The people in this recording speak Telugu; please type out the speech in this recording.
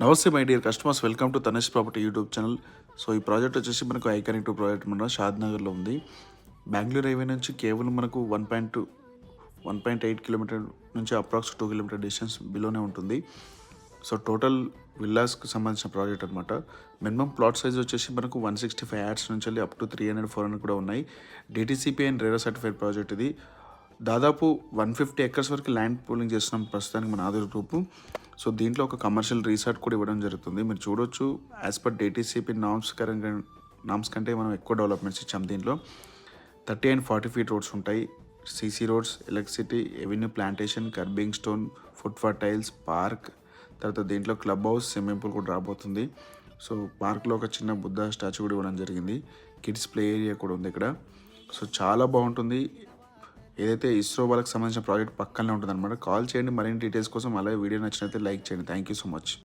నమస్తే my dear customers, welcome to Tanish property YouTube channel. So ఈ ప్రాజెక్ట్ వచ్చేసి మనకు ఐకానిక్ 2 ప్రాజెక్ట్ మన షాద్ నగర్లో ఉంది. బెంగళూరు హైవే నుంచి కేవలం మనకు 1.8 కిలోమీటర్ నుంచి అప్రాక్స్ 2 కిలోమీటర్ డిస్టెన్స్ బిలోనే ఉంటుంది. సో టోటల్ విల్లాస్కి సంబంధించిన ప్రాజెక్ట్ అనమాట. మినిమం ప్లాట్ సైజ్ వచ్చేసి మనకు 165 యాడ్స్ నుంచి వెళ్ళి అప్ టు 300-400 కూడా ఉన్నాయి. DTCP and RERA certified project ఇది. దాదాపు 150 ఎకర్స్ వరకు ల్యాండ్ పూలింగ్ చేస్తున్నాం ప్రస్తుతానికి మన ఆధార్ గ్రూపు. సో దీంట్లో ఒక కమర్షియల్ రీసార్ట్ కూడా ఇవ్వడం జరుగుతుంది. మీరు చూడొచ్చు, యాజ్ పర్ డిటీసీపీ నామ్స్ కంటే మనం ఎక్కువ డెవలప్మెంట్స్ ఇచ్చాం. దీంట్లో 30 and 40 ఫీట్ రోడ్స్ ఉంటాయి. CC roads, electricity, avenue plantation, kerbing stone, footpath tiles, park, తర్వాత దీంట్లో క్లబ్ హౌస్, స్విమ్మింగ్ పూల్ కూడా రాబోతుంది. సో పార్క్లో ఒక చిన్న బుద్ధ స్టాచ్యూ కూడా ఇవ్వడం జరిగింది. కిడ్స్ ప్లే ఏరియా కూడా ఉంది ఇక్కడ. సో చాలా బాగుంటుంది. ఏదైతే ఇస్రో వాళ్ళకి సంబంధించిన ప్రాజెక్ట్ పక్కనే ఉంటుంది అనమాట. కాల్ చేయండి మరిన్ని డీటెయిల్స్ కోసం. అలాగే వీడియో నచ్చినట్లయితే లైక్ చేయండి. Thank you so much.